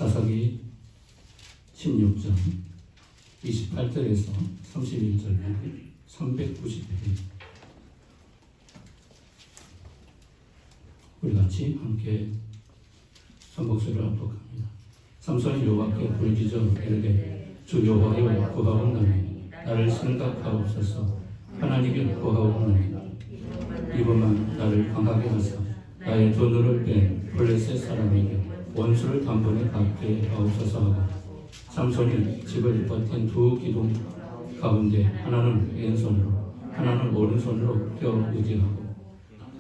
사사기 16장 28절에서 31절까지 390회 우리 같이 함께 한 목소리로 합독합니다. 삼손이 여호와께 부르짖어 이르되 주 여호와여 구하옵나니 나를 생각하옵소서. 하나님이 구하옵나니 이번만 나를 강하게 하사 나의 두 눈을 뺀 블레셋 사람에게 원수를 단번에 갚게 하옵소서 하고 삼손이 집을 버틴 두 기둥 가운데 하나는 왼손으로 하나는 오른손으로 껴 의지하고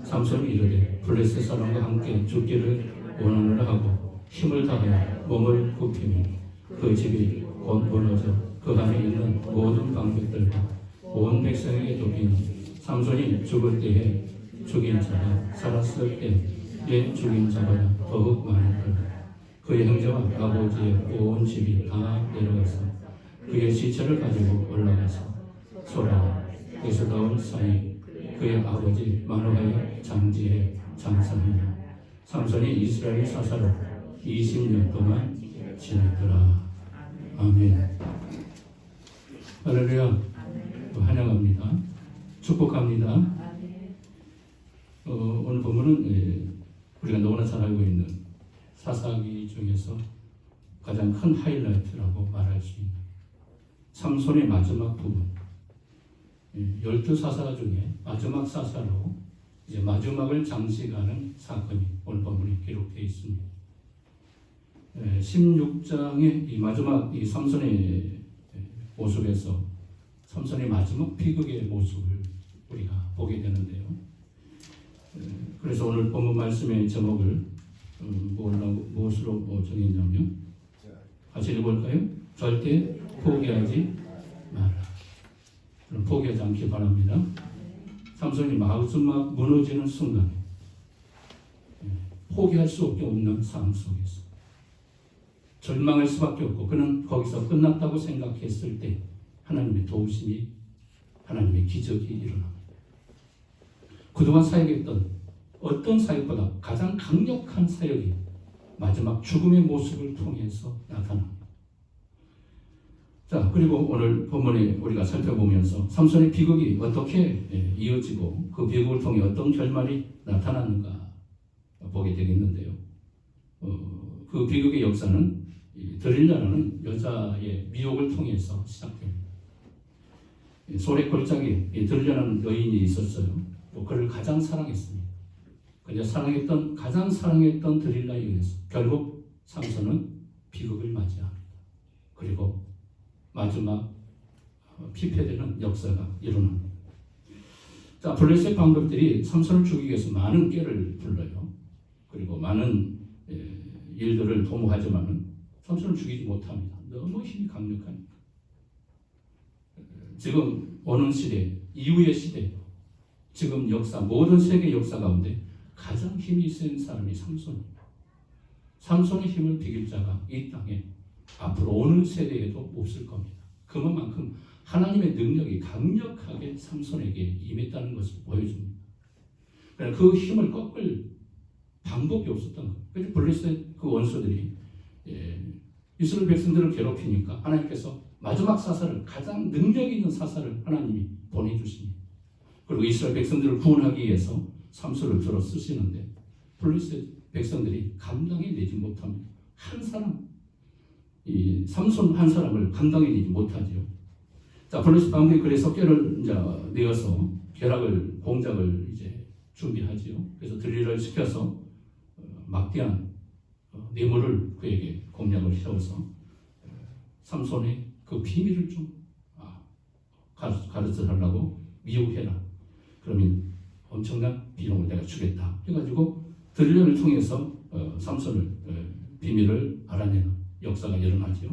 삼손이 이르되 블레셋 사람과 함께 죽기를 원하노라 하고 힘을 다하여 몸을 굽히며 그 집이 곧 무너져 그 안에 있는 모든 방백들과 온 백성에게 덮이니 삼손이 죽을 때에 죽인 자가 살았을 때에 죽인 자보다 더욱 많은들 그의 형제와 아버지의 온 집이 다 내려가서 그의 시체를 가지고 올라가서 소라 에스다온 사이 그의 아버지 마노아의 장지에 장사하니라. 삼손이 이스라엘 사사로 20년 동안 지냈더라. 아멘. 할렐루야. 환영합니다. 축복합니다. 오늘 본문은 우리가 너무나 잘 알고 있는 사사기 중에서 가장 큰 하이라이트라고 말할 수 있는 삼손의 마지막 부분, 12사사 중에 마지막 사사로 이제 마지막을 장식하는 사건이 오늘 본문에 기록되어 있습니다. 16장의 이 마지막 이 삼손의 모습에서 삼손의 마지막 비극의 모습을 우리가 보게 되는데요. 그래서 오늘 본문 말씀의 제목을 무엇으로 정했냐면 같이 읽어볼까요? 절대 포기하지 마라. 그럼 포기하지 않기 바랍니다. 삼손이 마지막 무너지는 순간에 포기할 수 없는 상황 속에서 절망할 수밖에 없고 그는 거기서 끝났다고 생각했을 때 하나님의 도우심이 하나님의 기적이 일어납니다. 그동안 사역했던 어떤 사역보다 가장 강력한 사역이 마지막 죽음의 모습을 통해서 나타납니다. 자, 그리고 오늘 본문에 우리가 살펴보면서 삼손의 비극이 어떻게 이어지고 그 비극을 통해 어떤 결말이 나타나는가 보게 되겠는데요. 그 비극의 역사는 드릴라라는 여자의 미혹을 통해서 시작됩니다. 소래 골짜기에 드릴라라는 여인이 있었어요. 또 그를 가장 사랑했습니다. 그녀 가장 사랑했던 드릴라에 의해서 결국 삼손은 비극을 맞이합니다. 그리고 마지막 피폐되는 역사가 일어납니다. 자, 블레셋 방백들이 삼손을 죽이기 위해서 많은 꾀를 불러요. 그리고 많은 일들을 도모하지만은 삼손을 죽이지 못합니다. 너무 힘이 강력하니까. 지금 오는 시대, 이후의 시대, 지금 역사, 모든 세계 역사 가운데 가장 힘이 센 사람이 삼손입니다. 삼손의 힘을 비길 자가 이 땅에 앞으로 오는 세대에도 없을 겁니다. 그만큼 하나님의 능력이 강력하게 삼손에게 임했다는 것을 보여줍니다. 그 힘을 꺾을 방법이 없었던 거예요. 그래서 블레셋 그 원수들이 이스라엘 백성들을 괴롭히니까 하나님께서 마지막 사사를 가장 능력 있는 사사를 하나님이 보내주십니다. 그리고 이스라엘 백성들을 구원하기 위해서 삼손을 들어 쓰시는데 블레셋 백성들이 감당해내지 못합니다. 이 삼손 한 사람을 감당해내지 못하지요. 자, 블레셋 방백이 그래서 꾀를 이제 내어서 공작을 이제 준비하지요. 그래서 드릴라를 시켜서 막대한 뇌물을 그에게 공략을 세워서 삼손의 그 비밀을 좀 가르쳐 달라고 미혹해라. 그러면 엄청난 비용을 내가 주겠다 해가지고 드릴라를 통해서 삼손을 비밀을 알아내는 역사가 일어나죠.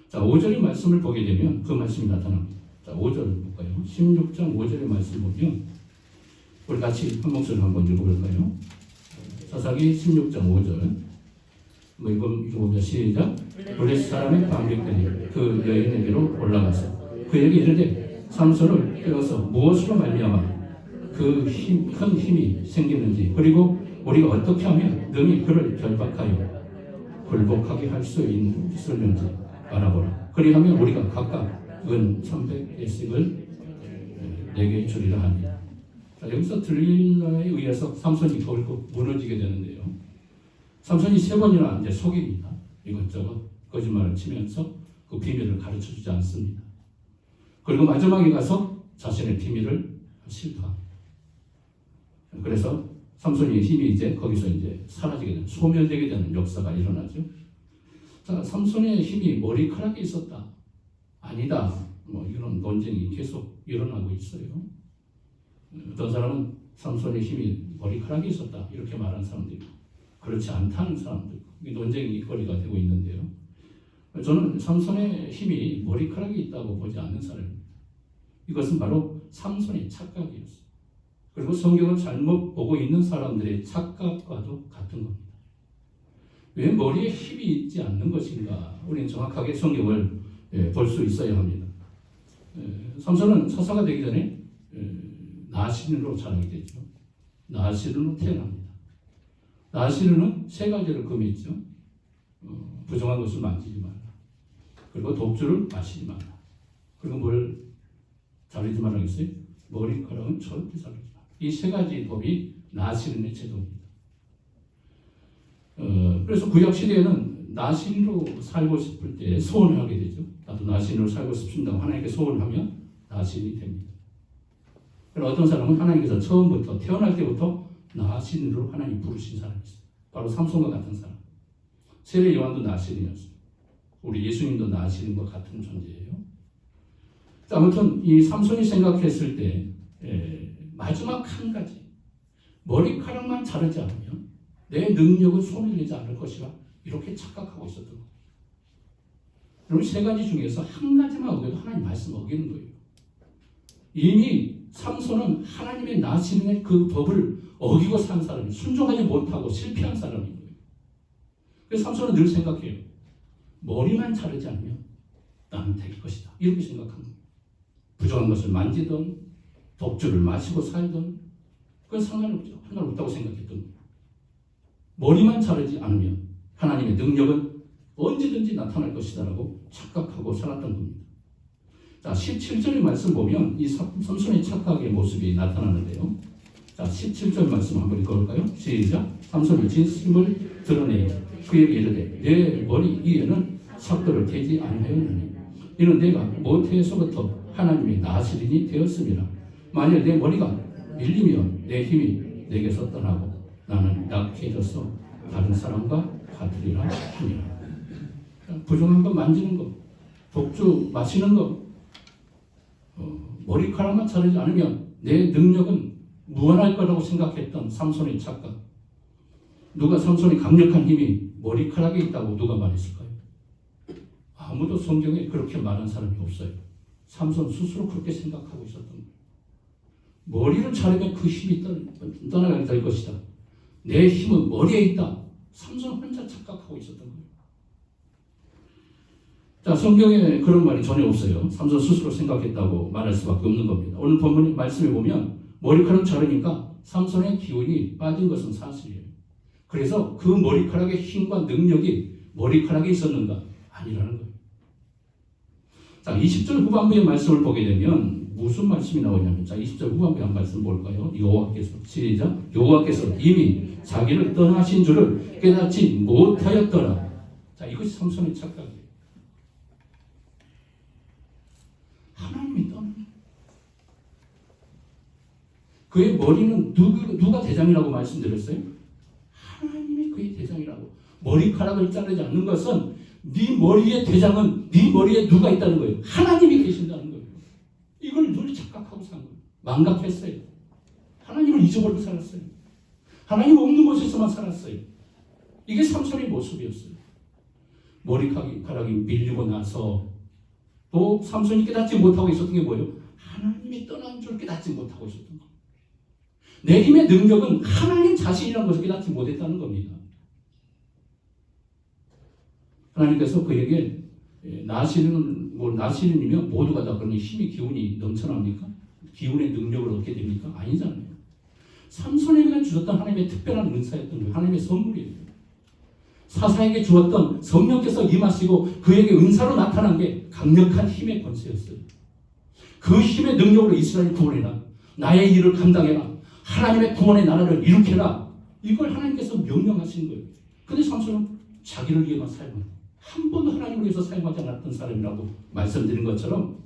자, 5절의 말씀을 보게 되면 그 말씀이 나타납니다. 자, 5절 볼까요? 16장 5절의 말씀 보면 우리 같이 한 목소리로 한번 읽어볼까요? 사사기 16장 5절 읽어보자. 시작. 블레셋 사람의 방백들이 그 여인에게로 올라가서 그에게 이르되 삼손을 깨워서 무엇으로 말미암아 그 큰 힘이 생기는지 그리고 우리가 어떻게 하면 능히 그를 결박하여 굴복하게 할 수 있는 설명지 알아보라. 그리하면 우리가 각각 은 300개씩을 내게 주리라 하니. 자, 여기서 들릴라에 의해서 삼손이 결국 무너지게 되는데요. 삼손이 3번이나 이제 속입니다. 이것저것 거짓말을 치면서 그 비밀을 가르쳐 주지 않습니다. 그리고 마지막에 가서 자신의 비밀을 실토합니다. 그래서 삼손의 힘이 이제 거기서 이제 사라지게 되는, 소멸되게 되는 역사가 일어나죠. 자, 삼손의 힘이 머리카락에 있었다. 아니다. 뭐 이런 논쟁이 계속 일어나고 있어요. 어떤 사람은 삼손의 힘이 머리카락에 있었다. 이렇게 말하는 사람도 있고, 그렇지 않다는 사람도 있고, 이 논쟁이 거리가 되고 있는데요. 저는 삼손의 힘이 머리카락에 있다고 보지 않는 사람입니다. 이것은 바로 삼손의 착각이었어요. 그리고 성경을 잘못 보고 있는 사람들의 착각과도 같은 겁니다. 왜 머리에 힘이 있지 않는 것인가? 우리는 정확하게 성경을 볼 수 있어야 합니다. 삼손은 사사가 되기 전에 나시린으로 자라게 되죠. 나시린으로 태어납니다. 나시린은 3가지를 금했죠. 부정한 것을 만지지 말라. 그리고 독주를 마시지 말라. 그리고 뭘 자르지 말라 했어요? 머리카락은 절대 자르지 말라. 이 3가지 법이 나시린의 제도입니다. 그래서 구약 시대에는 나시린으로 살고 싶을 때 소원을 하게 되죠. 나도 나시린으로 살고 싶습니다. 하나님께 소원하면 나시린이 됩니다. 그리고 어떤 사람은 하나님께서 처음부터 태어날 때부터 나시린으로 하나님 부르신 사람이 있어요. 바로 삼손과 같은 사람. 세례 요한도 나시린이었어요. 우리 예수님도 나시린과 같은 존재예요. 아무튼 이 삼손이 생각했을 때 마지막 한 가지, 머리카락만 자르지 않으면 내 능력은 소멸되지 않을 것이라 이렇게 착각하고 있었던 거예요. 여러분 3가지 중에서 한 가지만 어겨도 하나님 말씀 어기는 거예요. 이미 삼손은 하나님의 나시린의 그 법을 어기고 산 사람이, 순종하지 못하고 실패한 사람인 거예요. 그래서 삼손은 늘 생각해요. 머리만 자르지 않으면 나는 될 것이다. 이렇게 생각한 거예요. 부정한 것을 만지던, 독주를 마시고 살던, 그건 상관없죠. 상관없다고 생각했던 거예요. 머리만 자르지 않으면 하나님의 능력은 언제든지 나타날 것이다라고 착각하고 살았던 겁니다. 자, 17절의 말씀 보면 이 삼손의 착각의 모습이 나타나는데요. 자, 17절 말씀 한번 읽어볼까요? 시작. 삼손이 진심을 드러내요. 그에게 이르되 내 머리 위에는 삭도를 대지 아니하였느니 이는 내가 모태에서부터 하나님의 나시린이 되었음이라. 만일 내 머리가 밀리면 내 힘이 내게서 떠나고 나는 약해져서 다른 사람과 같으리라 하니라. 부정한 거 만지는 거, 독주 마시는 거, 머리카락만 자르지 않으면 내 능력은 무한할 거라고 생각했던 삼손의 착각. 누가 삼손이 강력한 힘이 머리카락에 있다고 누가 말했을까요? 아무도 성경에 그렇게 말한 사람이 없어요. 삼손 스스로 그렇게 생각하고 있었던 거예요. 머리를 자르면 그 힘이 떠나가게 될 것이다. 내 힘은 머리에 있다. 삼손 혼자 착각하고 있었던 거예요. 자, 성경에 그런 말이 전혀 없어요. 삼손 스스로 생각했다고 말할 수밖에 없는 겁니다. 오늘 본문 말씀에 보면 머리카락 자르니까 삼손의 기운이 빠진 것은 사실이에요. 그래서 그 머리카락의 힘과 능력이 머리카락에 있었는가? 아니라는 거예요. 자, 20절 후반부의 말씀을 보게 되면 무슨 말씀이 나오냐면, 자, 20절 후반부의 한 말씀 볼까요? 여호와께서, 시작. 여호와께서 이미 자기를 떠나신 줄을 깨닫지 못하였더라. 자, 이것이 삼손의 착각이에요. 하나님이 떠나. 그의 머리는 누가 대장이라고 말씀드렸어요? 하나님이 그의 대장이라고. 머리카락을 자르지 않는 것은 네 머리의 대장은 네 머리에 누가 있다는 거예요. 하나님이 계신다는 거예요. 이걸 늘 착각하고 산 거예요. 망각했어요. 하나님을 잊어버리고 살았어요. 하나님 없는 곳에서만 살았어요. 이게 삼손의 모습이었어요. 머리카락이 밀리고 나서 또 삼손이 깨닫지 못하고 있었던 게 뭐예요? 하나님이 떠난 줄 깨닫지 못하고 있었던 거예요. 내 힘의 능력은 하나님 자신이라는 것을 깨닫지 못했다는 겁니다. 하나님께서 그에게 나시린이면 모두가 다 그러니 힘이 기운이 넘쳐납니까? 기운의 능력을 얻게 됩니까? 아니잖아요. 삼손에게 주셨던 하나님의 특별한 은사였던 거예요. 하나님의 선물이에요. 사사에게 주었던 성령께서 임하시고 그에게 은사로 나타난 게 강력한 힘의 권세였어요. 그 힘의 능력으로 이스라엘 구원해라. 나의 일을 감당해라. 하나님의 구원의 나라를 일으켜라. 이걸 하나님께서 명령하신 거예요. 근데 삼손은 자기를 위해만 사용한 거예요. 한 번도 하나님을 위해서 사용하지 않았던 사람이라고 말씀드린 것처럼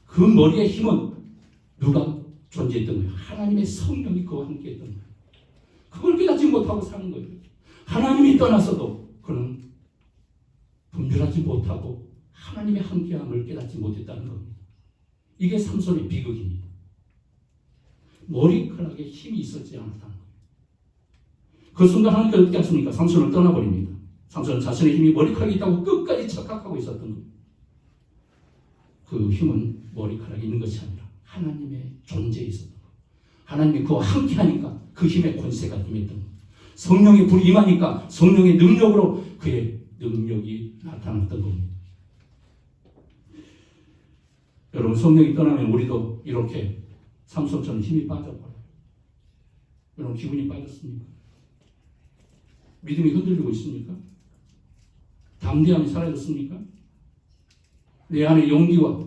그 머리의 힘은 누가 존재했던 거예요? 하나님의 성령이 그와 함께 했던 거예요. 그걸 깨닫지 못하고 사는 거예요. 하나님이 떠났어도 그는 분별하지 못하고 하나님의 함께함을 깨닫지 못했다는 겁니다. 이게 삼손의 비극입니다. 머리카락에 힘이 있었지 않았다는 거예요. 그 순간 하나님께서 어떻게 하십니까? 삼손을 떠나버립니다. 삼손은 자신의 힘이 머리카락에 있다고 끝까지 착각하고 있었던 거예요. 그 힘은 머리카락에 있는 것이 아니라 하나님의 존재에 있었던 거예요. 하나님이 그와 함께하니까 그 힘의 권세가 임했던 거예요. 성령의 불이 임하니까 성령의 능력으로 그의 능력이 나타났던 겁니다. 여러분, 성령이 떠나면 우리도 이렇게 삼손처럼 힘이 빠져버려요. 여러분, 기분이 빠졌습니까? 믿음이 흔들리고 있습니까? 담대함이 사라졌습니까? 내 안에 용기와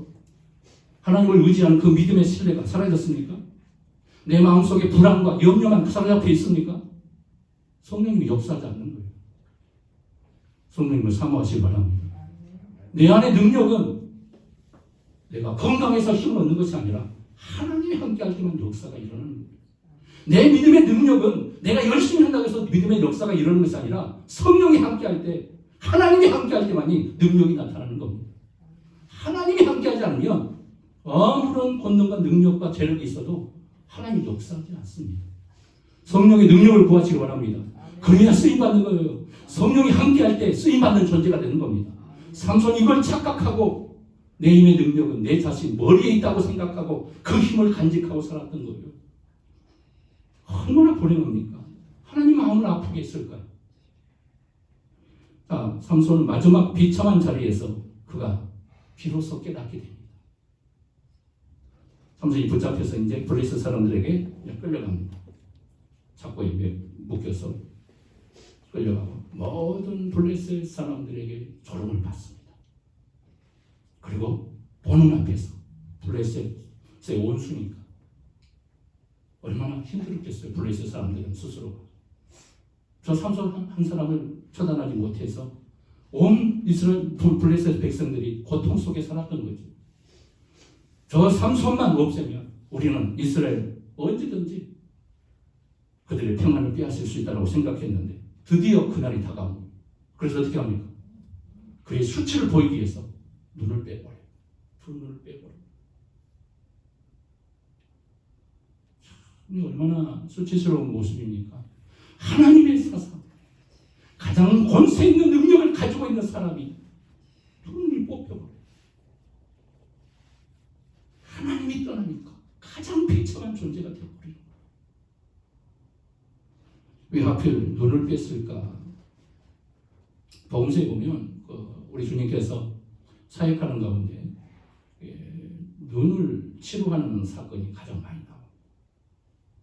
하나님을 의지하는 그 믿음의 신뢰가 사라졌습니까? 내 마음속에 불안과 염려만 사로잡혀 있습니까? 성령님이 역사하지 않는 거예요. 성령님을 사모하시기 바랍니다. 내 안의 능력은 내가 건강해서 힘을 얻는 것이 아니라 하나님이 함께할 때만 역사가 일어나는 거예요. 내 믿음의 능력은 내가 열심히 한다고 해서 믿음의 역사가 일어나는 것이 아니라 성령이 함께할 때, 하나님이 함께할 때만이 능력이 나타나는 겁니다. 하나님이 함께하지 않으면 아무런 권능과 능력과 재력이 있어도 하나님이 역사하지 않습니다. 성령의 능력을 구하시기 바랍니다. 그래야 쓰임받는 거예요. 성령이 함께할 때 쓰임받는 존재가 되는 겁니다. 삼손이 이걸 착각하고 내 힘의 능력은 내 자신 머리에 있다고 생각하고 그 힘을 간직하고 살았던 거예요. 얼마나 불행합니까? 하나님 마음을 아프게 했을까요? 자, 삼손은 마지막 비참한 자리에서 그가 비로소 깨닫게 됩니다. 삼손이 붙잡혀서 이제 블레셋 사람들에게 끌려갑니다. 착고에 묶여서 끌려가고 모든 블레셋 사람들에게 조롱을 받습니다. 그리고 보는 앞에서 블레셋의 원수니까 얼마나 힘들었겠어요. 블레셋 사람들은 스스로. 저 삼손 한 사람을 처단하지 못해서 온 이스라엘 블레셋 백성들이 고통 속에 살았던 거죠. 저 삼손만 없애면 우리는 이스라엘 언제든지 그들의 평안을 빼앗을 수 있다고 생각했는데 드디어 그날이 다가옵니다. 그래서 어떻게 합니까? 그의 수치를 보이기 위해서 눈을 빼버려요. 두 눈을 빼버려요. 참, 얼마나 수치스러운 모습입니까? 하나님의 사상, 가장 권세 있는 능력을 가지고 있는 사람이 두 눈을 뽑혀버려요. 하나님이 떠나니까 가장 비참한 존재가 되어버려요. 왜 하필 눈을 뺐을까? 복음서에 보면 우리 주님께서 사역하는 가운데 눈을 치료하는 사건이 가장 많이 나와요.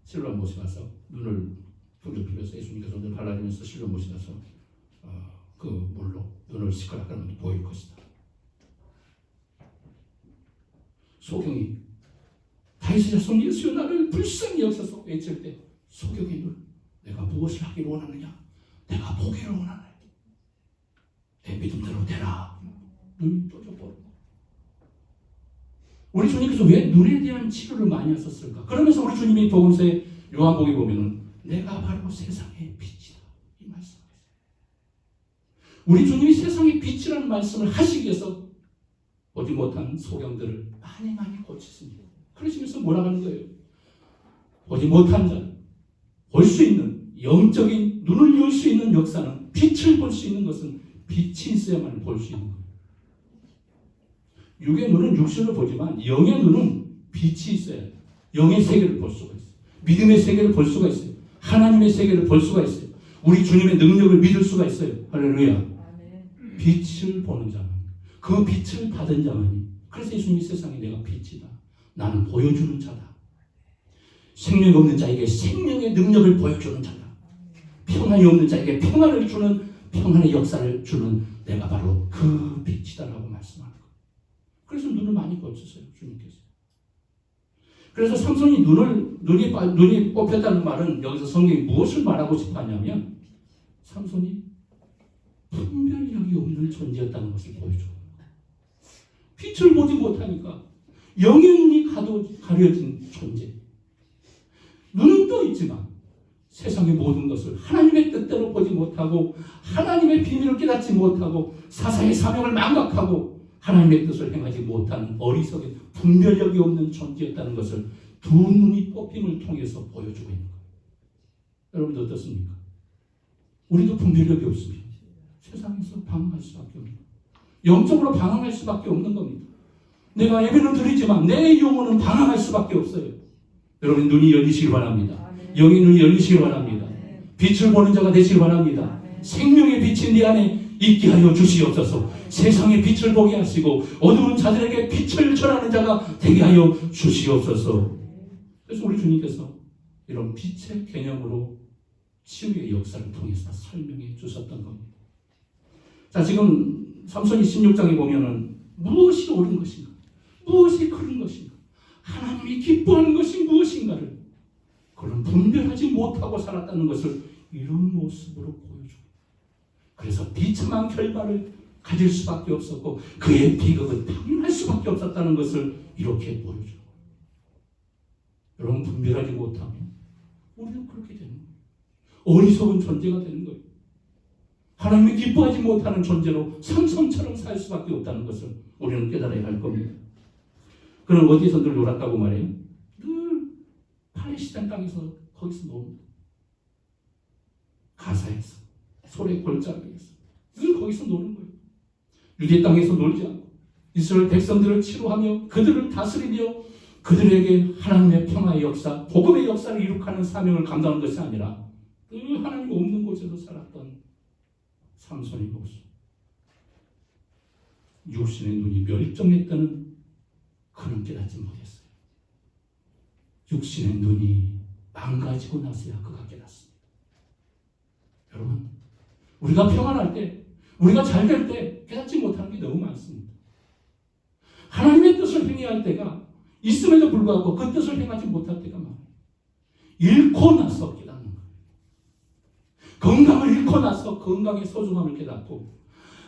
실로암 못에 가서 눈을 불을 빌려서 예수님께서 눈을 발라주면서 실로암 못에 가서 그 물로 눈을 씻거라 그러면 보일 것이다. 소경이 다윗의 자손 예수여 나를 불쌍히 여기서 외칠 때 소경의 눈, 내가 무엇을 하기를 원하느냐? 내가 보기를 원하네. 내 믿음대로 되라. 눈이 떠져버리고. 우리 주님께서 왜 눈에 대한 치료를 많이 하셨을까? 그러면서 우리 주님이 복음서에 요한복음에 보면은 내가 바로 세상의 빛이다. 이 말씀을 했어요. 우리 주님이 세상의 빛이라는 말씀을 하시기 위해서 보지 못한 소경들을 많이 고치십니다. 그러시면서 뭐라 하는 거예요? 보지 못한 자, 볼 수 있는 영적인 눈을 열 수 있는 역사는 빛을 볼 수 있는 것은 빛이 있어야만 볼 수 있는 거예요. 육의 눈은 육신을 보지만 영의 눈은 빛이 있어야 돼요. 영의 세계를 볼 수가 있어요. 믿음의 세계를 볼 수가 있어요. 하나님의 세계를 볼 수가 있어요. 우리 주님의 능력을 믿을 수가 있어요. 할렐루야. 빛을 보는 자만, 그 빛을 받은 자만이. 그래서 예수님이 세상에 내가 빛이다. 나는 보여주는 자다. 생명이 없는 자에게 생명의 능력을 보여주는 자다. 평안이 없는 자에게 평안을 주는 평안의 역사를 주는 내가 바로 그 빛이다라고 말씀하는 거예요. 그래서 눈을 많이 거쳤어요, 주님께서. 그래서 삼손이 눈이 뽑혔다는 말은 여기서 성경이 무엇을 말하고 싶어 하냐면 삼손이 분별력이 없는 존재였다는 것을 보여줘요. 빛을 보지 못하니까 영연히 가려진 존재. 눈은 떠 있지만 세상의 모든 것을 하나님의 뜻대로 보지 못하고 하나님의 비밀을 깨닫지 못하고 사사의 사명을 망각하고 하나님의 뜻을 행하지 못하는 어리석은 분별력이 없는 존재였다는 것을 두 눈이 뽑힘을 통해서 보여주고 있는 거예요. 여러분도 어떻습니까? 우리도 분별력이 없습니다. 세상에서 방황할 수밖에 없는 거예요. 영적으로 방황할 수밖에 없는 겁니다. 내가 예배는 드리지만 내 영혼은 방황할 수밖에 없어요. 여러분 눈이 열리시기 바랍니다. 영의 눈이 열리시기 바랍니다. 빛을 보는 자가 되시기 바랍니다. 생명의 빛이 내 안에 있게 하여 주시옵소서. 세상의 빛을 보게 하시고 어두운 자들에게 빛을 전하는 자가 되게 하여 주시옵소서. 그래서 우리 주님께서 이런 빛의 개념으로 치유의 역사를 통해서 설명해 주셨던 겁니다. 자, 지금 삼손이 16장에 보면은 무엇이 옳은 것인가? 무엇이 그른 것인가? 하나님이 기뻐하는 것이 무엇인가를 그런 분별하지 못하고 살았다는 것을 이런 모습으로 보여주고, 그래서 비참한 결과를 가질 수밖에 없었고 그의 비극은 당연할 수밖에 없었다는 것을 이렇게 보여주는 거예요. 여러분 분별하지 못하면 우리도 그렇게 되는 거예요. 어리석은 존재가 되는 거예요. 하나님이 기뻐하지 못하는 존재로 삼손처럼 살 수밖에 없다는 것을 우리는 깨달아야 할 겁니다. 그는 어디에서 늘 놀았다고 말해요? 늘 팔레스타인 땅에서 거기서 놉니다. 가사에서, 소래 골짜기에서 늘 거기서 노는 거예요. 유대 땅에서 놀지 않고 이스라엘 백성들을 치료하며 그들을 다스리며 그들에게 하나님의 평화의 역사, 복음의 역사를 이룩하는 사명을 감당하는 것이 아니라 늘 하나님 없는 곳에서 살았던 삼손의 모습. 육신의 눈이 멸종했다는 그는 깨닫지 못했어요. 육신의 눈이 망가지고 나서야 그가 깨닫습니다. 여러분, 우리가 평안할 때, 우리가 잘 될 때 깨닫지 못하는 게 너무 많습니다. 하나님의 뜻을 행해야 할 때가 있음에도 불구하고 그 뜻을 행하지 못할 때가 많아요. 잃고 나서 깨닫는 거예요. 건강을 잃고 나서 건강의 소중함을 깨닫고,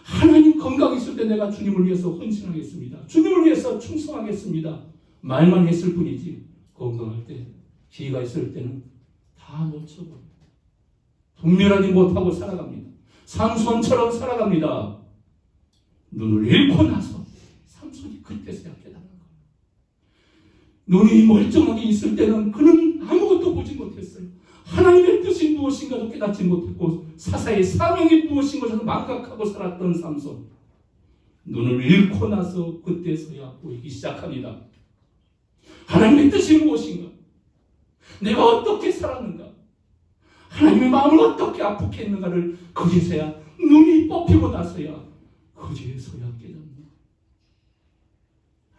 하나님 건강 있을 때 내가 주님을 위해서 헌신하겠습니다. 주님을 위해서 충성하겠습니다. 말만 했을 뿐이지 건강할 때, 기회가 있을 때는 다 놓쳐버려요. 분별하지 못하고 살아갑니다. 삼손처럼 살아갑니다. 눈을 잃고 나서 삼손이 그때서야 깨닫는 거예요. 눈이 멀쩡하게 있을 때는 그는 아무것도 보지 못했어요. 하나님의 뜻이 무엇인가도 깨닫지 못했고 사사의 사명이 무엇인가도 망각하고 살았던 삼손. 눈을 잃고 나서 그때서야 보이기 시작합니다. 하나님의 뜻이 무엇인가? 내가 어떻게 살았는가? 하나님의 마음을 어떻게 아프게 했는가를 그제서야 눈이 뽑히고 나서야 그제서야 깨닫는 거예요.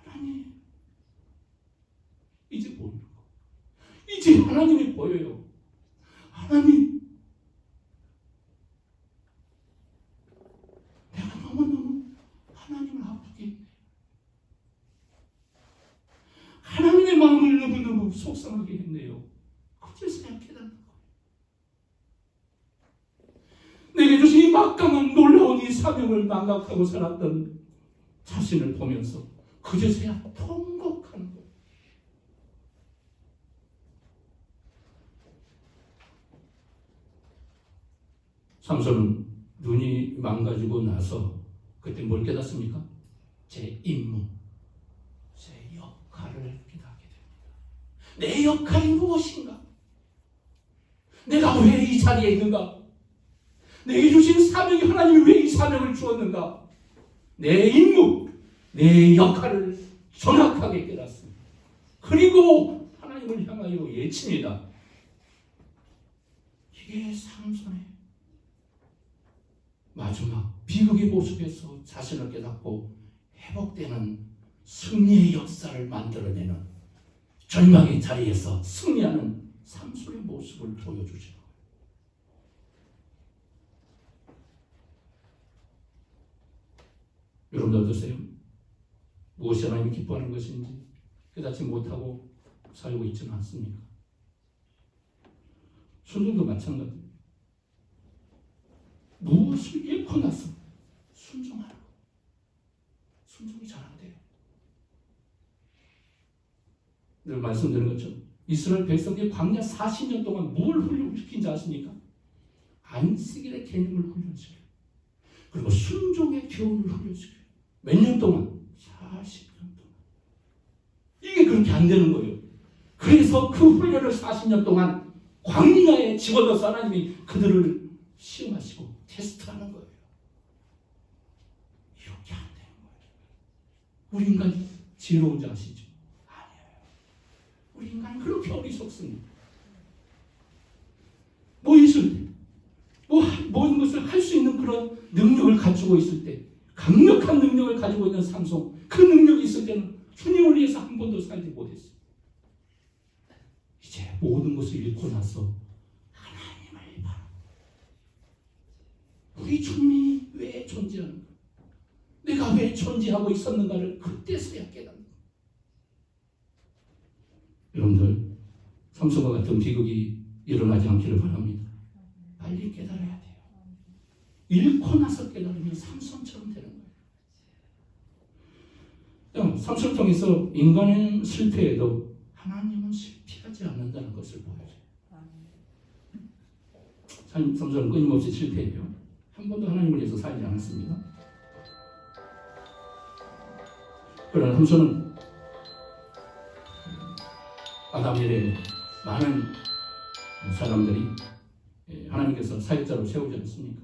하나님, 이제 보이는 거. 이제 하나님이 보여요. 하나님, 내가 너무너무 하나님을 아프게 했네. 하나님의 마음을 너무너무 속상하게 했네요. 그제서야 깨닫는 거예요. 내게 주신 이 막강한 놀라운 이 사명을 망각하고 살았던 자신을 보면서 그제서야 통곡하는 거예요. 삼손은 눈이 망가지고 나서 그때 뭘 깨닫습니까? 제 임무, 제 역할을 깨닫게 됩니다. 내 역할이 무엇인가? 내가 왜 이 자리에 있는가? 내게 주신 사명이 하나님이 왜 이 사명을 주었는가? 내 임무, 내 역할을 정확하게 깨닫습니다. 그리고 하나님을 향하여 외칩니다. 이게 삼손의 마지막 비극의 모습에서 자신을 깨닫고 회복되는 승리의 역사를 만들어내는 절망의 자리에서 승리하는 삼손의 모습을 보여주시고, 여러분 어떠세요? 무엇이 하나님이 기뻐하는 것인지 깨닫지 못하고 살고 있지는 않습니까? 순종도 마찬가지입니다. 무엇을 잃고 나서 순종하라고. 순종이 잘 안 돼요. 늘 말씀드린 것처럼 이스라엘 백성이 광야 40년 동안 뭘 훈련시킨지 아십니까? 안식일의 개념을 훈련시켜요. 그리고 순종의 교훈을 훈련시켜요. 몇 년 동안? 40년 동안. 이게 그렇게 안 되는 거예요. 그래서 그 훈련을 40년 동안 광야에 집어넣어서 하나님이 그들을 시험하시고 테스트하는 거예요. 이렇게 안 되는 거예요. 우리 인간이 지혜로운지 아시죠? 아니에요. 우리 인간은 그렇게 어리석습니다. 뭐 있을 때, 모든 것을 할 수 있는 그런 능력을 가지고 있을 때, 강력한 능력을 가지고 있는 삼손, 그 능력이 있을 때는 주님을 위해서 한 번도 살지 못했어요. 이제 모든 것을 잃고 나서 하나님을 바라. 우리 주님이 왜 존재하는가? 내가 왜 존재하고 있었는가를 그때서야 깨닫는 거예요. 여러분들, 삼손과 같은 비극이 일어나지 않기를 바랍니다. 빨리 깨달아야 돼요. 잃고 나서 깨달으면 삼손처럼 되는 거예요. 삼손을 통해서 인간은 실패해도 하나님은 실패하지 않는다는 것을 보여줘요. 삼손은 끊임없이 실패해요. 한 번도 하나님을 위해서 살지 않았습니다. 그러나 삼손은 아담 이래 많은 사람들이 하나님께서 사역자로 세우지 않습니까?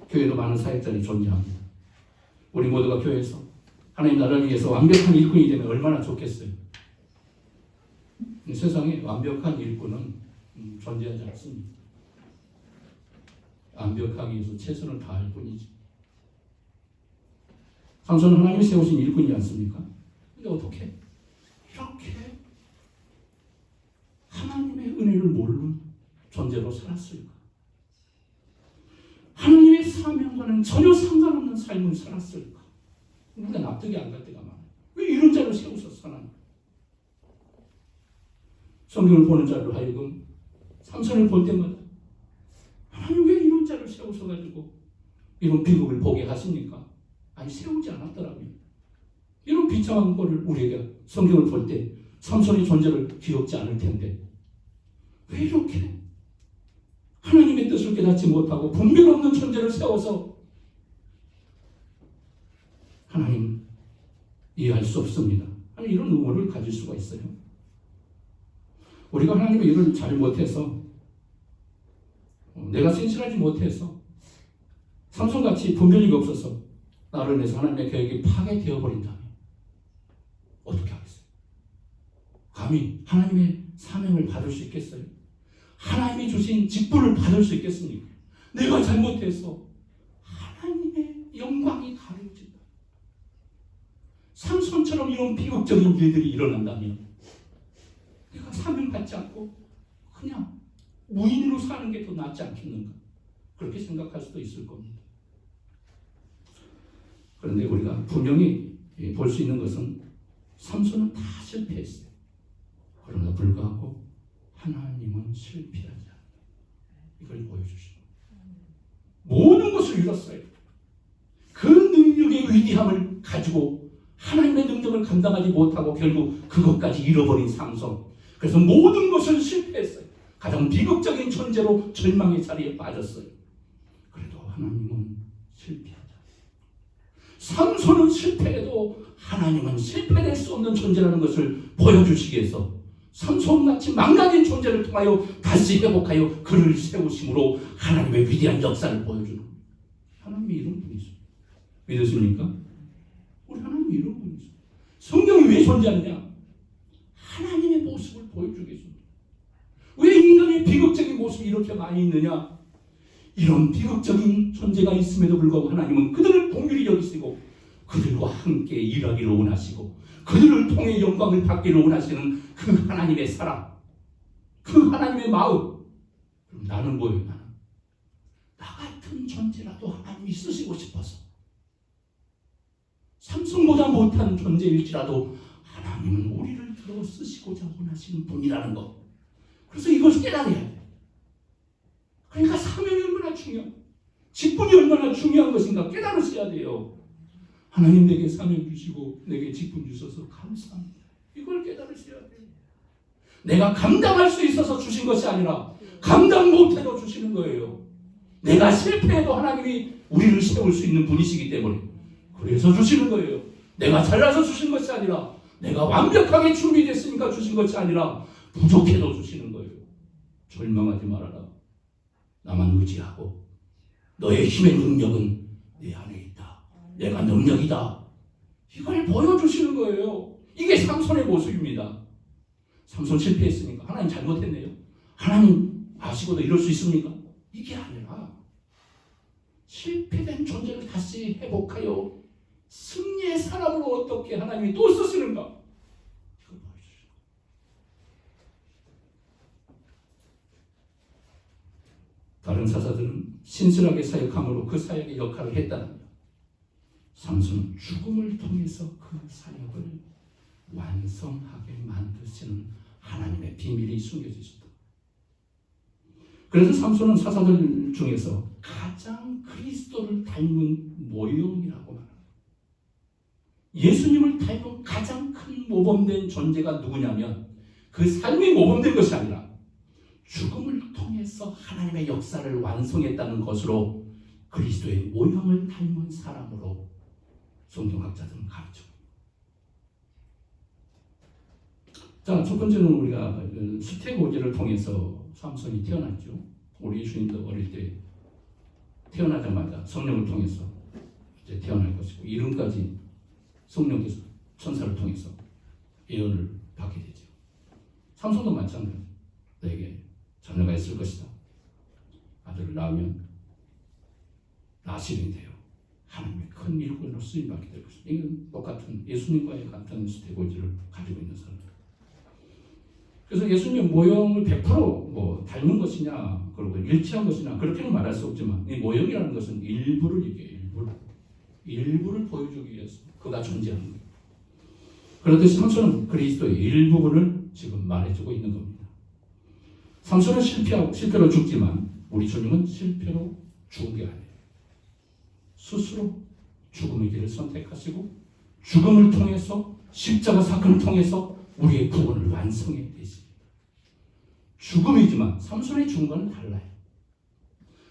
교회도 많은 사역자들이 존재합니다. 우리 모두가 교회에서 하나님 나라를 위해서 완벽한 일꾼이 되면 얼마나 좋겠어요. 세상에 완벽한 일꾼은 존재하지 않습니다. 완벽하기 위해서 최선을 다할 뿐이지. 삼손은 하나님이 세우신 일꾼이지 않습니까? 근데 어떻게 이렇게 하나님의 은혜를 모르는 존재로 살았을까? 하나님의 사명과는 전혀 상관없는 삶을 살았을까? 우리가 납득이 안 갈 때가 많아요. 왜 이런 자를 세우셨어, 하나님? 성경을 보는 자로 하여금 삼손을 볼 때마다 하나님 왜 이런 자를 세우셔가지고 이런 비극을 보게 하십니까? 아니, 세우지 않았더라고요. 이런 비참한 꼴을 우리가 성경을 볼 때 삼손의 존재를 기억지 않을 텐데 왜 이렇게 하나님의 뜻을 깨닫지 못하고 분별 없는 존재를 세워서 하나님 이해할 수 없습니다. 아니, 이런 의문을 가질 수가 있어요. 우리가 하나님의 일을 잘 못해서 내가 신실하지 못해서 삼손같이 분별력이 없어서 나를 인해서 하나님의 계획이 파괴되어 버린다면 어떻게 하겠어요? 감히 하나님의 사명을 받을 수 있겠어요? 하나님이 주신 직분을 받을 수 있겠습니까? 내가 잘못해서 하나님의 영광이 가려진다. 삼손처럼 이런 비극적인 일들이 일어난다면 내가 사명 받지 않고 그냥 무인으로 사는 게 더 낫지 않겠는가? 그렇게 생각할 수도 있을 겁니다. 그런데 우리가 분명히 볼 수 있는 것은 삼손은 다 실패했어요. 그러나 불구하고 하나님은 실패하지 않는다. 이걸 보여주시고 모든 것을 잃었어요. 그 능력의 위대함을 가지고 하나님의 능력을 감당하지 못하고 결국 그것까지 잃어버린 삼손. 그래서 모든 것을 실패했어요. 가장 비극적인 존재로 절망의 자리에 빠졌어요. 그래도 하나님은 실패하지 않아요. 삼손은 실패해도 하나님은 실패될 수 없는 존재라는 것을 보여주시기 위해서 삼손같이 망가진 존재를 통하여 다시 회복하여 그를 세우심으로 하나님의 위대한 역사를 보여주는 겁니다. 하나님이 이런 분이죠. 믿으십니까? 우리 하나님이 이런 분이죠. 성경이 왜 존재하느냐? 하나님의 모습을 보여주기 위해서입니다. 왜 인간의 비극적인 모습이 이렇게 많이 있느냐? 이런 비극적인 존재가 있음에도 불구하고 하나님은 그들을 긍휼히 여기시고 그들과 함께 일하기를 원하시고 그들을 통해 영광을 받기를 원하시는 그 하나님의 사랑, 그 하나님의 마음. 그럼 나는 뭐예요? 나는 나 같은 존재라도 하나님이 쓰시고 싶어서 삼손보다 못한 존재일지라도 하나님은 우리를 들어 쓰시고자 원하시는 분이라는 것. 그래서 이것을 깨달아야 돼. 그러니까 사명이 얼마나 중요한, 직분이 얼마나 중요한 것인가 깨달으셔야 돼요. 하나님 내게 사명 주시고 내게 직분 주셔서 감사합니다. 이걸 깨달으셔야 돼요. 내가 감당할 수 있어서 주신 것이 아니라 감당 못해도 주시는 거예요. 내가 실패해도 하나님이 우리를 세울 수 있는 분이시기 때문에 그래서 주시는 거예요. 내가 잘나서 주신 것이 아니라 내가 완벽하게 준비됐으니까 주신 것이 아니라 부족해도 주시는 거예요. 절망하지 말아라. 나만 의지하고 너의 힘의 능력은 내 안에 있다. 내가 능력이다. 이걸 보여주시는 거예요. 이게 삼손의 모습입니다. 삼손 실패했으니까 하나님 잘못했네요. 하나님 아시고도 이럴 수 있습니까? 이게 아니라 실패된 존재를 다시 회복하여 승리의 사람으로 어떻게 하나님이 또 쓰시는가? 이걸 보여주시고. 다른 사사들은 신실하게 사역함으로 그 사역의 역할을 했다는 것. 삼손은 죽음을 통해서 그 사역을 완성하게 만드시는 하나님의 비밀이 숨겨져 있었다. 그래서 삼손은 사사들 중에서 가장 그리스도를 닮은 모형이라고 말합니다. 예수님을 닮은 가장 큰 모범된 존재가 누구냐면 그 삶이 모범된 것이 아니라 죽음을 통해서 하나님의 역사를 완성했다는 것으로 그리스도의 모형을 닮은 사람으로 성경학자들은 가르쳐요. 자, 첫 번째는 우리가 수태고지를 통해서 삼손이 태어났죠. 우리 예수님도 어릴 때 태어나자마자 성령을 통해서 이제 태어날 것이고 이름까지 성령께서 천사를 통해서 예언을 받게 되죠. 삼손도 마찬가지예요. 내게 자녀가 있을 것이다. 아들을 낳으면 나시린이 되어 하나님의 큰 일꾼으로 쓰임받게 될 것이다. 이건 똑같은 예수님과의 같은 수태고지를 가지고 있는 사람입니다. 그래서 예수님의 모형을 100% 닮은 것이냐, 그리고 일치한 것이냐, 그렇게는 말할 수 없지만, 이 모형이라는 것은 일부를 얘기해요, 일부를 보여주기 위해서 그가 존재하는 거예요. 그렇듯이 삼손은 그리스도의 일부분을 지금 말해주고 있는 겁니다. 삼손은 실패로 죽지만, 우리 주님은 실패로 죽은 게 아니에요. 스스로 죽음의 길을 선택하시고, 죽음을 통해서, 십자가 사건을 통해서 우리의 구원을 완성해 계십니다. 죽음이지만 삼손의 죽음과는 달라요.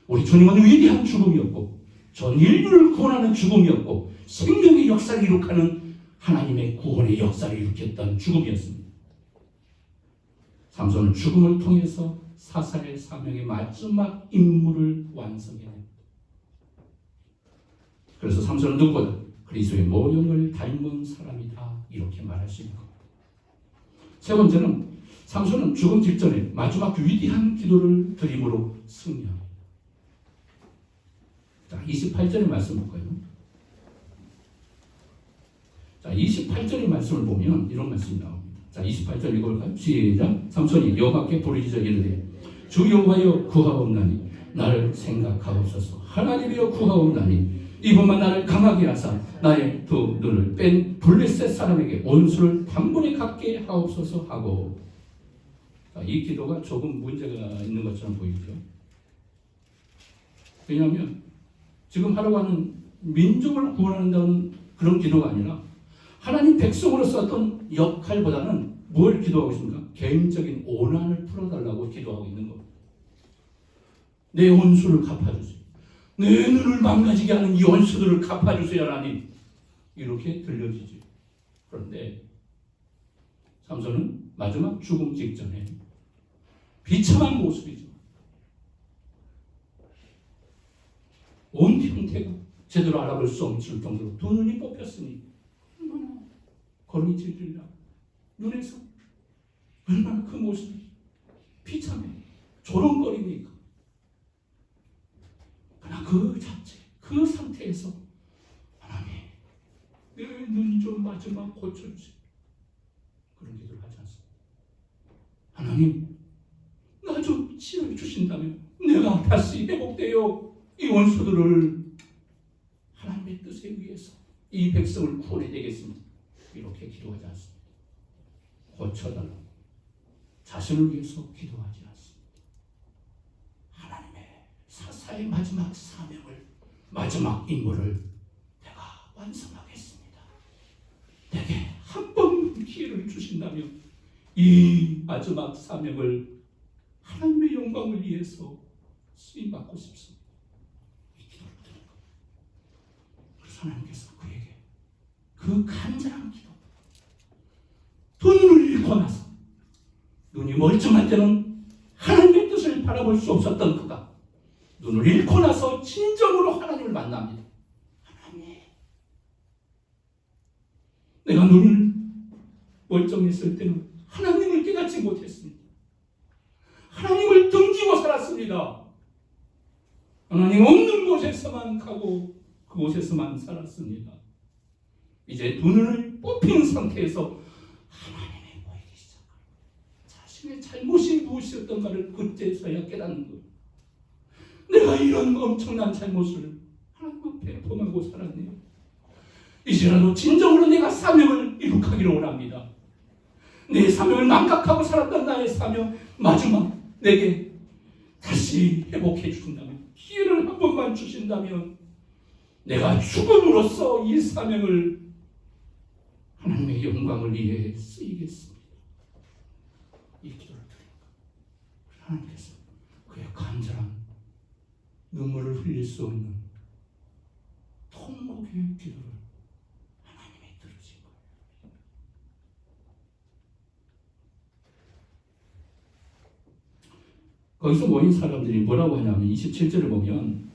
우리 주님은 위대한 죽음이었고 전 인류를 구원하는 죽음이었고 생명의 역사를 이룩하는 하나님의 구원의 역사를 일으켰던 죽음이었습니다. 삼손은 죽음을 통해서 사사의 사명의 마지막 임무를 완성해냅니다. 그래서 삼손은 누구보다 그리스도의 모형을 닮은 사람이다, 이렇게 말할 수 있는 겁니다. 세 번째는 삼손은 죽음 직전에 마지막 위대한 기도를 드림으로 승리합니다. 자, 28절의 말씀 볼까요? 자, 28절의 말씀을 보면 이런 말씀이 나옵니다. 자, 28절 읽어볼까요? 시작. 삼손이 여호와께 부르짖어 이르되 주 여호와여 구하옵나니 나를 생각하옵소서. 하나님이여 구하옵나니 이번만 나를 강하게 하사 나의 두 눈을 뺀 블레셋 사람에게 원수를 단번에 갖게 하옵소서 하고. 자, 이 기도가 조금 문제가 있는 것처럼 보이죠. 왜냐하면 지금 하려고 하는 민족을 구원한다는 그런 기도가 아니라 하나님 백성으로서 어떤 역할보다는 뭘 기도하고 있습니까? 개인적인 오난을 풀어달라고 기도하고 있는 겁니다. 내 원수를 갚아주세요. 내 눈을 망가지게 하는 이 원수들을 갚아주세요, 하나님. 이렇게 들려지죠. 그런데 삼손은 마지막 죽음 직전에 비참한 모습이죠. 온 형태가 제대로 알아볼 수 없을 정도로 두 눈이 뽑혔으니 얼마나 거름이 질질라. 눈에서 얼마나 그 모습이 비참해 조롱거리니까. 그러나 그 자체, 그 상태에서 하나님 내 눈 좀 마지막 고쳐주세요. 그런 기도를 하지 않습니다. 하나님 나 좀 치료해주신다면 내가 다시 회복되어 이 원수들을 하나님의 뜻에 의해서 이 백성을 구원해 되겠습니다. 이렇게 기도하지 않습니다. 고쳐달라고 자신을 위해서 기도하지 않습니다. 하나님의 사사의 마지막 사명을, 마지막 임무를 내가 완성하겠습니다. 내게 한 번 기회를 주신다면 이 마지막 사명을 하나님의 영광을 위해서 쓰임받고 싶습니다. 이 기도를 드린 겁니다. 그래서 하나님께서 그에게 그 간절한 기도, 두 눈을 잃고 나서 눈이 멀쩡할 때는 하나님의 뜻을 바라볼 수 없었던 그가 눈을 잃고 나서 진정으로 하나님을 만납니다. 하나님, 내가 눈을 멀쩡했을 때는 하나님을 깨닫지 못했습니다. 하나님을 등지고 살았습니다. 하나님 없는 곳에서만 가고 그곳에서만 살았습니다. 이제 눈을 뽑힌 상태에서 하나님이 보이기 시작합니다. 자신의 잘못이 무엇이었던가를 그때서야 깨닫는 거예요. 내가 이런 엄청난 잘못을 하나님 앞에 범하고 살았네요. 이제라도 진정으로 내가 사명을 이룩하기를 원합니다. 내 사명을 망각하고 살았던 나의 사명, 마지막 내게 다시 회복해 주신다면, 기회를 한 번만 주신다면 내가 죽음으로써 이 사명을 하나님의 영광을 위해 쓰이겠습니다. 이 기도를 드립니다. 하나님께서 그의 간절한 눈물을 흘릴 수 없는 통곡의 기도를 하나님이 들으신 거예요. 거기서 모인 사람들이 뭐라고 하냐면 27절을 보면,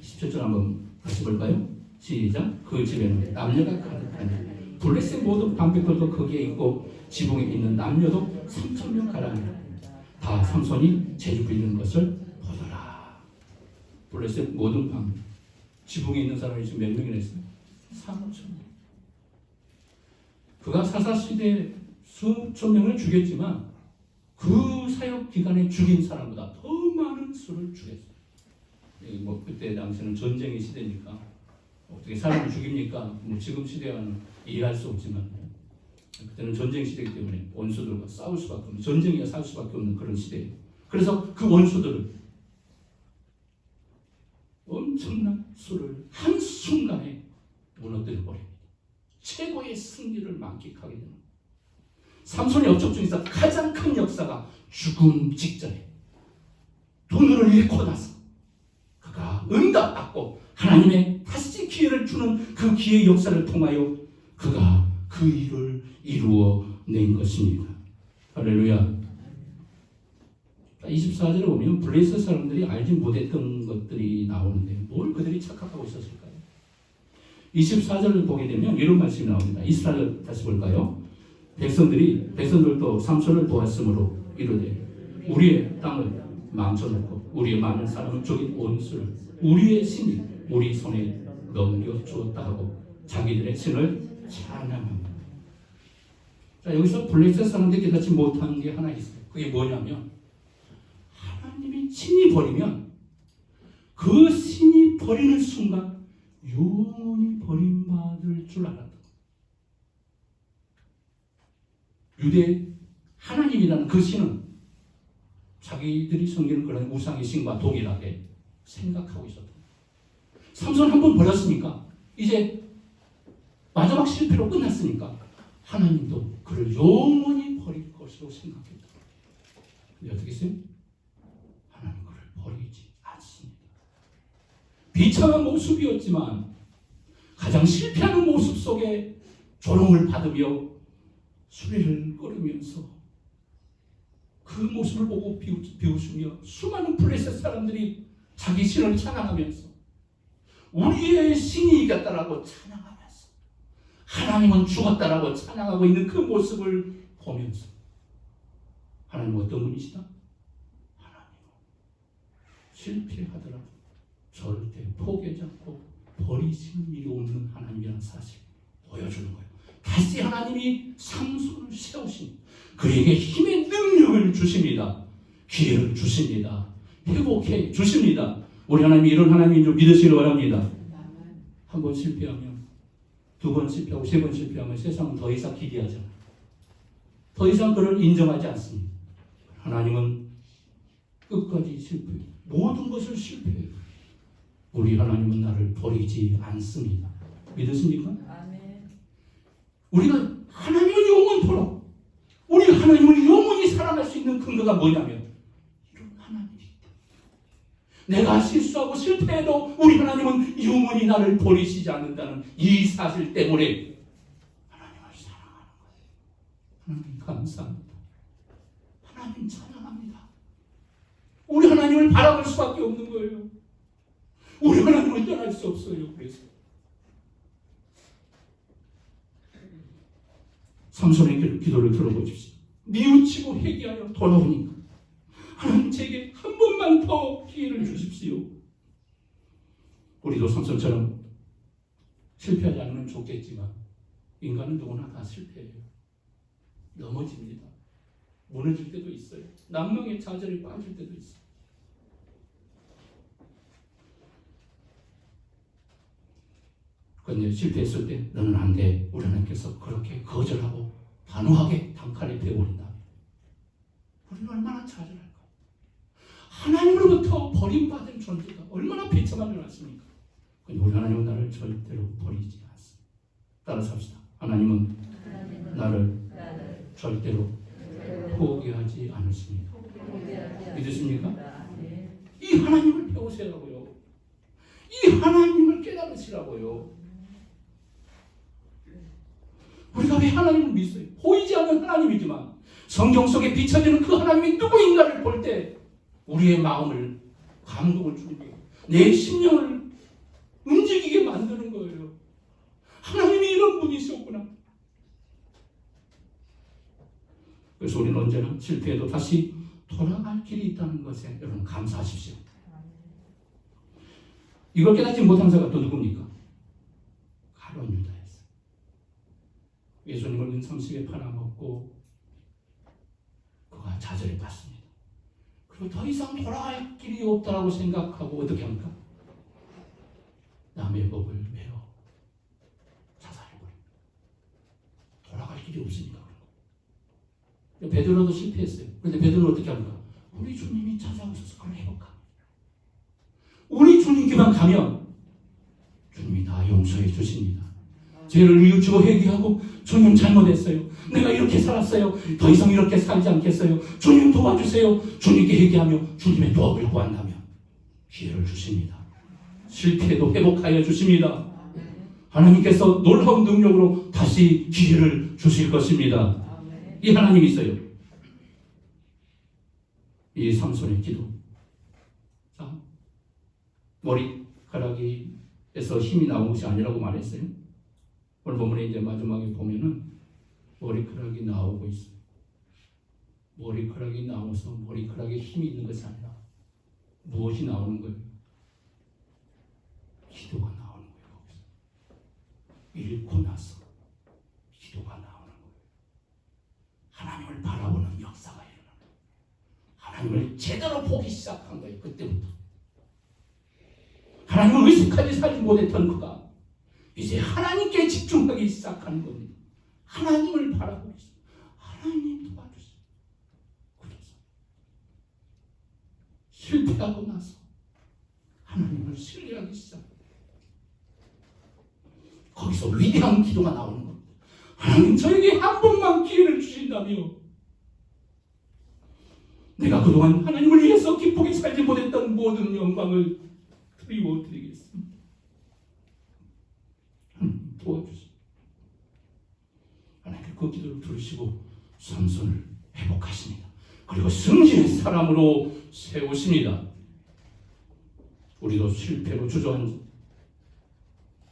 27절 한번 다시 볼까요? 시작. 그 집에는 남녀가 가득하니 블레셋 모든 방백들도 거기에 있고 지붕에 있는 남녀도 3,000명 가량이라. 다 삼손이 재주 부리는 것을 보더라. 블레셋 모든 방, 지붕에 있는 사람이 지금 몇 명이나 있어요? 3,000명. 그가 사사시대에 수천 명을 죽였지만 그 사역 기간에 죽인 사람보다 더 많은 수를 죽였어요. 뭐 그때 당시는 전쟁의 시대니까 어떻게 사람을 죽입니까? 뭐 지금 시대와는 이해할 수 없지만 그때는 전쟁 시대이기 때문에 원수들과 싸울 수밖에 없는, 전쟁이야 싸울 수밖에 없는 그런 시대예요. 그래서 그 원수들을 엄청난 수를 한순간에 무너뜨려 버립니다. 최고의 승리를 만끽하게 되는 거예요. 삼손의 업적 중에서 가장 큰 역사가 죽음 직전에 두 눈을 잃고 나서 그가 응답받고 하나님의 다시 기회를 주는 그 기회의 역사를 통하여 그가 그 일을 이루어낸 것입니다. 할렐루야. 24절에 보면 블레셋 사람들이 알지 못했던 것들이 나오는데 뭘 그들이 착각하고 있었을까요? 24절을 보게 되면 이런 말씀이 나옵니다. 이스라엘 다시 볼까요? 백성들도 삼손을 보았으므로 이르되 우리의 땅을 망쳐놓고 우리의 많은 사람을 죽인 원수를 우리의 신이 우리 손에 넘겨주었다 하고 자기들의 신을 찬양합니다. 자, 여기서 블레셋 사람들이 깨닫지 못한 게 하나 있어요. 그게 뭐냐면 하나님이 신이 버리면 그 신이 버리는 순간 영원히 버림받을 줄 알았다. 유대 하나님이라는 그 신은 자기들이 섬기는 그런 우상의 신과 동일하게 생각하고 있었다. 삼손 한 번 버렸으니까 이제 마지막 실패로 끝났으니까 하나님도 그를 영원히 버릴 것으로 생각했다. 근데 어떻게 했어요? 하나님 그를 버리지 않습니다. 비참한 모습이었지만 가장 실패하는 모습 속에 조롱을 받으며 수레를 끌으면서 그 모습을 보고 비웃으며 수많은 블레셋 사람들이 자기 신을 찬양하면서 우리의 신이 이겼다라고 찬양하면서 하나님은 죽었다라고 찬양하고 있는 그 모습을 보면서 하나님은 어떤 분이시다? 하나님은 실패하더라도 절대 포기하지 않고 버리시는 일이 없는 하나님이라는 사실 보여주는 거예요. 다시 하나님이 삼손을 세우신 그에게 힘의 능력을 주십니다. 기회를 주십니다. 회복해 주십니다. 우리 하나님이 이런 하나님인 줄 믿으시기 바랍니다. 한 번 실패하면, 두 번 실패하고 세 번 실패하면 세상은 더 이상 기대하지 않아요. 더 이상 그를 인정하지 않습니다. 하나님은 끝까지 실패해요. 모든 것을 실패해요. 우리 하나님은 나를 버리지 않습니다. 믿으십니까? 아멘. 우리가 하나님을 영원토록, 우리 하나님을 영원히 사랑할 수 있는 근거가 뭐냐면 이런 하나님이기 때문에, 내가 실수하고 실패해도 우리 하나님은 영원히 나를 버리시지 않는다는 이 사실 때문에 하나님을 사랑하는 거예요. 하나님 감사합니다. 하나님 찬양합니다. 우리 하나님을 바라볼 수밖에 없는 거예요. 우리 하나님을 떠날 수 없어요. 그래서 삼손의 기도를 들어보십시오. 뉘우치고 회개하여 돌아오니까 하나님 제게 한 번만 더 기회를 주십시오. 우리도 삼손처럼 실패하지 않으면 좋겠지만 인간은 누구나 다 실패해요. 넘어집니다. 무너질 때도 있어요. 난망의 좌절에 빠질 때도 있어요. 그런데 실패했을 때 너는 안 돼. 우리 하나님께서 그렇게 거절하고 단호하게 단칼에 베어버린다. 우리는 얼마나 좌절할까? 하나님으로부터 버림받은 존재가 얼마나 비참한 줄 아십니까? 근데 우리 하나님은 나를 절대로 버리지 않습니다. 따라서 합시다. 하나님은 나를 절대로 포기하지 않으십니다. 믿으십니까? 이 하나님을 배우시라고요. 이 하나님을 깨달으시라고요. 우리가 왜 하나님을 믿어요? 보이지 않는 하나님이지만 성경 속에 비춰지는 그 하나님이 누구인가를 볼 때 우리의 마음을, 감동을 주는 거예요. 내 심령을 움직이게 만드는 거예요. 하나님이 이런 분이셨구나. 그래서 우리는 언제나 실패해도 다시 돌아갈 길이 있다는 것에 여러분 감사하십시오. 이걸 깨닫지 못한 자가 또 누굽니까? 가룟 유다였어요. 예수님을 은삼십에 팔아먹고 그가 좌절에 빠졌습니다. 그리고 더 이상 돌아갈 길이 없다고 생각하고 어떻게 합니까? 남의 법을 메어 자살해버립니다. 돌아갈 길이 없으니까. 베드로도 실패했어요. 그런데 베드로는 어떻게 합니까? 우리 주님이 찾아오셔서 그걸 해볼까? 우리 주님께만 가면 주님이 다 용서해 주십니다. 죄를 뉘우치고 회개하고 주님 잘못했어요. 내가 이렇게 살았어요. 더 이상 이렇게 살지 않겠어요. 주님 도와주세요. 주님께 회개하며 주님의 도움을 구한다면 기회를 주십니다. 실패도 회복하여 주십니다. 하나님께서 놀라운 능력으로 다시 기회를 주실 것입니다. 이 하나님이 있어요. 이 삼손의 기도. 자, 머리카락에서 힘이 나온 것이 아니라고 말했어요. 오늘 본문에 이제 마지막에 보면은 머리카락이 나오고 있어요. 머리카락이 나와서 머리카락에 힘이 있는 것이 아니라 무엇이 나오는 거예요? 기도가 나오는 거예요. 거기서 읽고 나서 기도가 나오는 거예요. 하나님을 바라보는 역사가 일어나는 거예요. 하나님을 제대로 보기 시작한 거예요. 그때부터 하나님을 의식하지 살지 못했던 그가 이제 하나님께 집중하기 시작하는 겁니다. 하나님을 바라보고 있어요. 하나님 도와주세요. 그래서 실패하고 나서 하나님을 신뢰하기 시작합니다. 거기서 위대한 기도가 나오는 겁니다. 하나님 저에게 한 번만 기회를 주신다며 내가 그동안 하나님을 위해서 기쁘게 살지 못했던 모든 영광을 드리겠습니다. 하나님 도와주세요. 하나님 그 기도를 들으시고 삼손을 회복하십니다. 그리고 승진의 사람으로 세우십니다. 우리도 실패로 주저앉아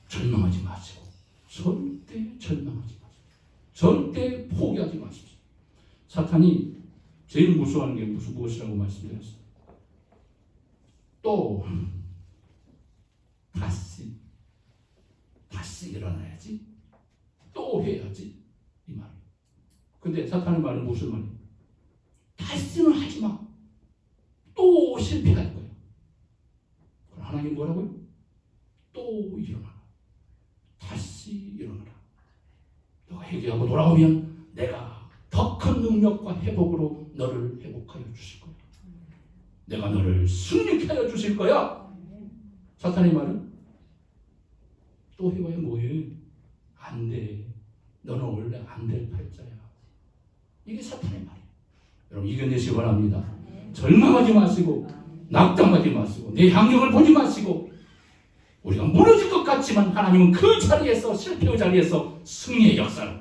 절망하지 마시고 절대 절망하지 마시고 절대 포기하지 마십시오. 사탄이 제일 무서워하는 게 무엇이라고 말씀드렸어요. 또 다시 일어나야지, 또 해야지 이 말. 근데 사탄의 말은 무슨 말이에요? 다시는 하지 마. 또 실패할 거예요. 그럼 하나님 뭐라고요? 또 일어나. 다시 일어나라. 너가 회개하고 돌아오면 내가 더 큰 능력과 회복으로 너를 회복하여 주실 거야. 내가 너를 승리케 하여 주실 거야. 사탄의 말은 또 해봐야 뭐해? 안 돼. 너는 원래 안 될 팔자야. 이게 사탄의 말이에요. 여러분 이겨내시기 바랍니다. 절망하지 마시고 낙담하지 마시고 내 환경을 보지 마시고 우리가 무너질 것 같지만 하나님은 그 자리에서 실패의 자리에서 승리의 역사로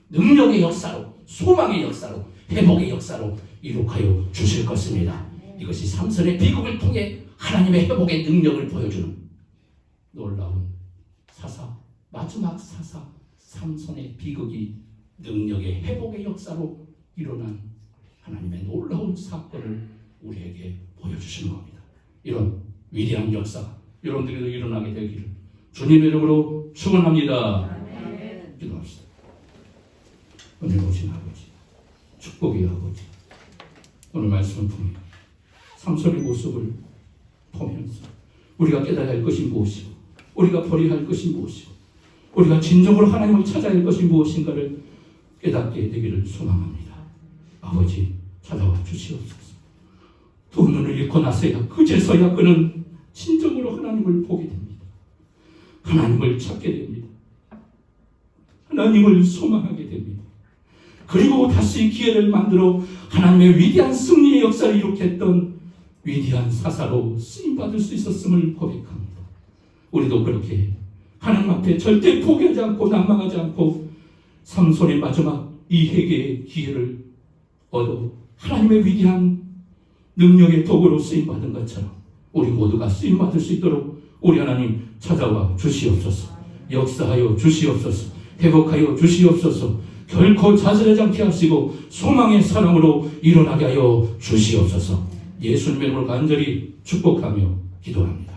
능력의 역사로 소망의 역사로 회복의 역사로 이룩하여 주실 것입니다. 이것이 삼손의 비극을 통해 하나님의 회복의 능력을 보여주는 놀라운 사사 마지막 사사 삼손의 비극이 능력의 회복의 역사로 일어난 하나님의 놀라운 사건을 우리에게 보여주시는 겁니다. 이런 위대한 역사 여러분들에도 일어나게 되기를 주님의 이름으로 축원합니다. 기도합시다. 오늘 오신 아버지 축복의 아버지 오늘 말씀을 통해 삼손의 모습을 보면서 우리가 깨달아야 할 것이 무엇이고 우리가 버려야 할 것이 무엇이고 우리가 진정으로 하나님을 찾아야 할 것이 무엇인가를 깨닫게 되기를 소망합니다. 아버지 찾아와 주시옵소서. 두 눈을 잃고 나서야 그제서야 그는 진정으로 하나님을 보게 됩니다. 하나님을 찾게 됩니다. 하나님을 소망하게 됩니다. 그리고 다시 기회를 만들어 하나님의 위대한 승리의 역사를 이룩했던 위대한 사사로 쓰임받을 수 있었음을 고백합니다. 우리도 그렇게 하나님 앞에 절대 포기하지 않고 난망하지 않고 삼손의 마지막 이 회개의 기회를 얻어 하나님의 위대한 능력의 도구로 쓰임받은 것처럼 우리 모두가 쓰임받을 수 있도록 우리 하나님 찾아와 주시옵소서. 역사하여 주시옵소서. 회복하여 주시옵소서. 결코 좌절하지 않게 하시고 소망의 사랑으로 일어나게 하여 주시옵소서. 예수님의 이름으로 간절히 축복하며 기도합니다.